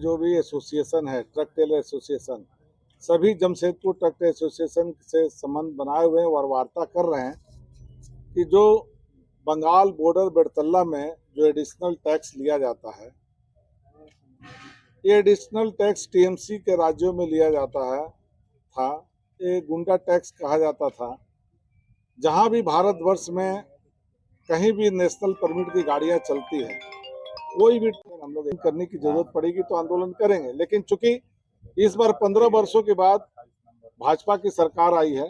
जो भी एसोसिएशन है, ट्रक टेलर एसोसिएशन, सभी जमशेदपुर ट्रक टेलर एसोसिएशन से संबंध बनाए हुए हैं और वार्ता कर रहे हैं कि जो बंगाल बॉर्डर बेड़तल्ला में जो एडिशनल टैक्स लिया जाता है, ये एडिशनल टैक्स टीएमसी के राज्यों में लिया जाता है था। ये गुंडा टैक्स कहा जाता था। जहां भी भारतवर्ष में कहीं भी नेशनल परमिट की गाड़ियां चलती है, कोई भी हम लोग करने की जरूरत पड़ेगी तो आंदोलन करेंगे। लेकिन चूंकि इस बार 15 वर्षों के बाद भाजपा की सरकार आई है,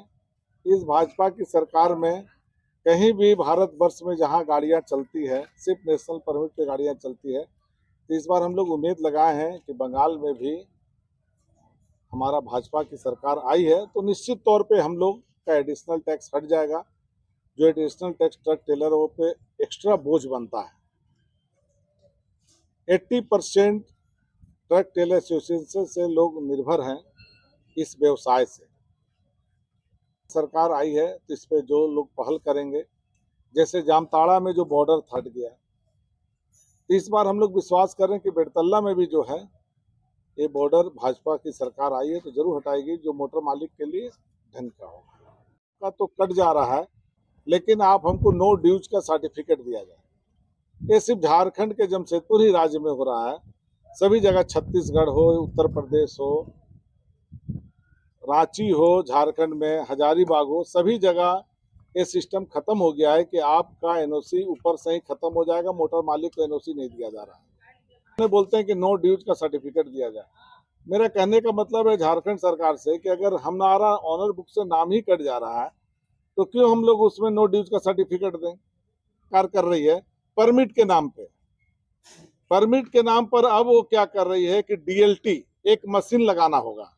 इस भाजपा की सरकार में कहीं भी भारतवर्ष में जहां गाड़ियां चलती है, सिर्फ नेशनल परमिट पे गाड़ियां चलती है, तो इस बार हम लोग उम्मीद लगाए हैं कि बंगाल में भी हमारा भाजपा की सरकार आई है तो निश्चित तौर पे हम लोग का एडिशनल टैक्स हट जाएगा। जो एडिशनल टैक्स ट्रक टेलरों पे एक्स्ट्रा बोझ बनता है। 80% ट्रक टेलर एसोसिएशन से लोग निर्भर हैं इस व्यवसाय से। सरकार आई है तो इस पे जो लोग पहल करेंगे, जैसे जामताड़ा में जो बॉर्डर हट गया, तो इस बार हम लोग विश्वास कर रहे हैं कि बेड़तल्ला में भी जो है ये बॉर्डर भाजपा की सरकार आई है तो जरूर हटाएगी, जो मोटर मालिक के लिए धन का होगा। का तो कट जा रहा है, लेकिन आप हमको नो ड्यूज का सर्टिफिकेट दिया जाए। ये सिर्फ झारखंड के जमशेदपुर ही राज्य में हो रहा है। सभी जगह, छत्तीसगढ़ हो, उत्तर प्रदेश हो, रांची हो, झारखंड में हजारीबाग हो, सभी जगह ये सिस्टम खत्म हो गया है कि आपका एनओसी ऊपर से ही खत्म हो जाएगा, मोटर मालिक को एनओसी नहीं दिया जा रहा है। बोलते हैं कि नो ड्यूज का सर्टिफिकेट दिया जाए। मेरा कहने का मतलब है झारखंड सरकार से कि अगर हमारा ऑनर बुक से नाम ही कट जा रहा है तो क्यों हम लोग उसमें नो ड्यूज का सर्टिफिकेट दें। कार्य कर रही है परमिट के नाम पे। परमिट के नाम पर अब वो क्या कर रही है कि डीएलटी एक मशीन लगाना होगा,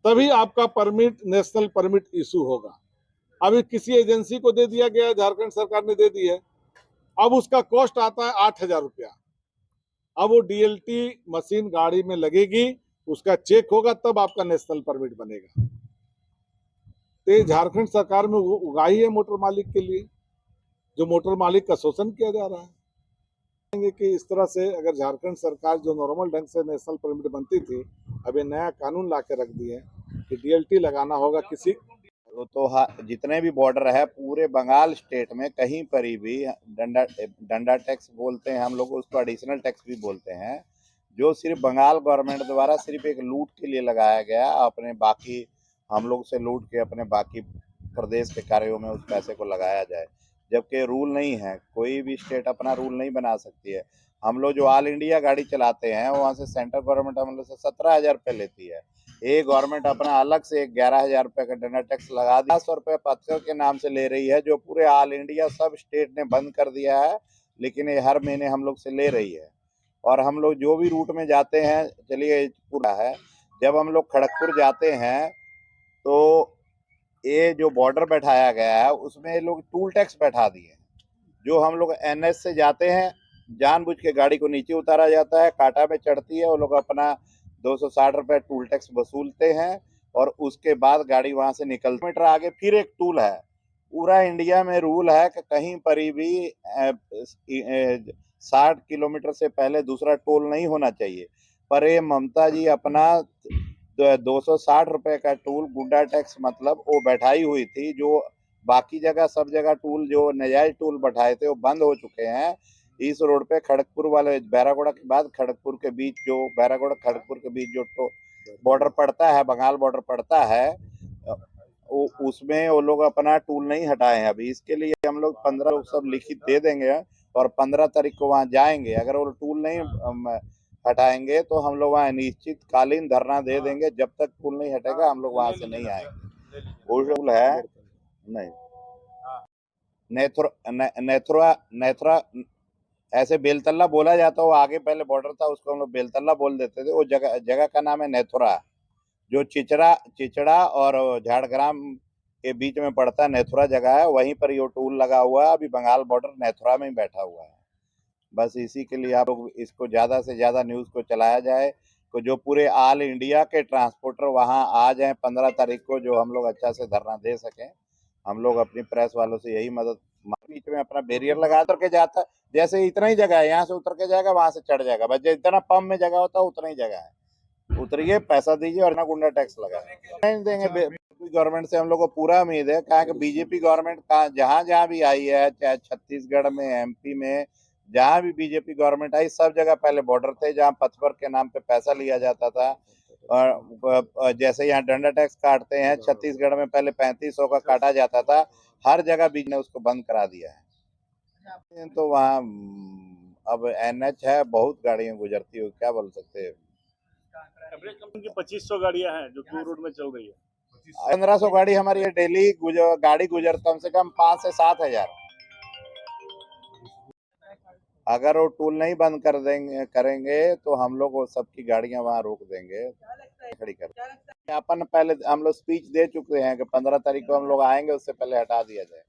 तभी आपका परमिट नेशनल परमिट इशू होगा। अभी किसी एजेंसी को दे दिया गया, झारखंड सरकार ने दे दी है, अब उसका कॉस्ट आता है 8,000 रुपया। अब वो डीएलटी मशीन गाड़ी में लगेगी, उसका चेक होगा, तब आपका नेशनल परमिट बनेगा। तो ये झारखंड सरकार में उगाही है मोटर मालिक के लिए, जो मोटर मालिक का शोषण किया जा रहा है। कि इस तरह से अगर झारखंड सरकार जो नॉर्मल ढंग से नेशनल परमिट बनती थी, अभी नया कानून ला के रख दिए कि डीएलटी लगाना होगा किसी तो जितने भी बॉर्डर है पूरे बंगाल स्टेट में कहीं पर भी डंडा टैक्स बोलते हैं हम लोग, उसको एडिशनल टैक्स भी बोलते हैं, जो सिर्फ बंगाल गवर्नमेंट द्वारा सिर्फ एक लूट के लिए लगाया गया, अपने बाकी हम लोग से लूट के अपने बाकी प्रदेश के कार्यों में उस पैसे को लगाया जाए, जबकि रूल नहीं है। कोई भी स्टेट अपना रूल नहीं बना सकती है। हम लोग जो ऑल इंडिया गाड़ी चलाते हैं वहाँ से सेंट्रल गवर्नमेंट हम लोग से 17,000 रुपये लेती है। ये गवर्नमेंट अपना अलग से 11,000 रुपये का डंडा टैक्स लगा दिया। 100 रुपये पथकर के नाम से ले रही है, जो पूरे ऑल इंडिया सब स्टेट ने बंद कर दिया है, लेकिन ये हर महीने हम लोग से ले रही है। और हम लोग जो भी रूट में जाते हैं, चलिए पूरा है, जब हम लोग खड़गपुर जाते हैं तो ये जो बॉर्डर बैठाया गया है उसमें लोग टूल टैक्स बैठा दिए। जो हम लोग एनएच से जाते हैं, जानबूझ के गाड़ी को नीचे उतारा जाता है, कांटा में चढ़ती है, वो लोग अपना 260 रुपये टूल टैक्स वसूलते हैं और उसके बाद गाड़ी वहां से निकलती। मीटर आगे फिर एक टूल है। पूरा इंडिया में रूल है कि कहीं पर भी 60 किलोमीटर से पहले दूसरा टोल नहीं होना चाहिए, पर ये ममता जी अपना 260 रुपये का टूल, गुंडा टैक्स मतलब, वो बैठाई हुई थी। जो बाकी जगह सब जगह टूल जो नजायज टूल बैठाए थे वो बंद हो चुके हैं। इस रोड पे खड़गपुर वाले बैरागोड़ा के बाद खड़गपुर के बीच, जो बैरागोड़ा खड़गपुर के बीच जो बॉर्डर पड़ता है, बंगाल बॉर्डर पड़ता है, उसमें वो लोग अपना टूल नहीं हटाए हैं अभी। इसके लिए हम लोग 15 लोग सब लिखित दे देंगे और 15 तारीख को वहाँ जाएंगे। अगर वो टूल नहीं हटाएंगे तो हम लोग वहाँ अनिश्चितकालीन धरना दे देंगे। जब तक टूल नहीं हटेगा हम लोग वहाँ से नहीं आएंगे। वो टूल है नहीं, नेथुरा नेथुरा ऐसे बेलतल्ला बोला जाता है, वो आगे पहले बॉर्डर था, उसको हम लोग बेलतल्ला बोल देते थे। वो जगह का नाम है नेथुरा, जो चिचड़ा और झाड़ग्राम के बीच में पड़ता है। नेथुरा जगह है, वहीं पर ये टूल लगा हुआ है। अभी बंगाल बॉर्डर नेथुरा में ही बैठा हुआ है। बस इसी के लिए आप लोग इसको ज़्यादा से ज़्यादा न्यूज़ को चलाया जाए, तो जो पूरे ऑल इंडिया के ट्रांसपोर्टर वहाँ आ जाएं 15 तारीख को, जो हम लोग अच्छा से धरना दे सकें। हम लोग अपनी प्रेस वालों से यही मदद बीच में में अपना बैरियर लगा उतर के जाता है। जैसे इतना ही जगह है, यहाँ से उतर के जाएगा, वहां से चढ़ जाएगा, बस जितना पंप में जगह होता है उतना ही जगह है। उतरिए, पैसा दीजिए और ना गुंडा टैक्स लगाए। नहीं देंगे। गवर्नमेंट से हम लोग को पूरा उम्मीद है, कहा कि बीजेपी गवर्नमेंट का जहां जहां भी आई है, चाहे छत्तीसगढ़ में, एमपी में, जहां भी बीजेपी गवर्नमेंट आई, सब जगह पहले बॉर्डर थे जहां पथवर के नाम पे पैसा लिया जाता था। और जैसे यहाँ डंडा टैक्स काटते हैं, छत्तीसगढ़ में पहले 3500 का काटा जाता था, हर जगह बीच ने उसको बंद करा दिया है। तो वहाँ अब एनएच है, बहुत गाड़ियां गुजरती हो, क्या बोल सकते हैं। एवरेज कंपनी की 2500 गाड़ियां हैं जो टू रोड में चल रही है। 1500 गाड़ी हमारी डेली गाड़ी गुजर कम से कम 5 से 7 हजार। अगर वो टूल नहीं बंद करेंगे तो हम लोग वो सबकी गाड़ियां वहां रोक देंगे, खड़ी कर। अपन पहले हम लोग स्पीच दे चुके हैं कि 15 तारीख को हम लोग आएंगे, उससे पहले हटा दिया जाए।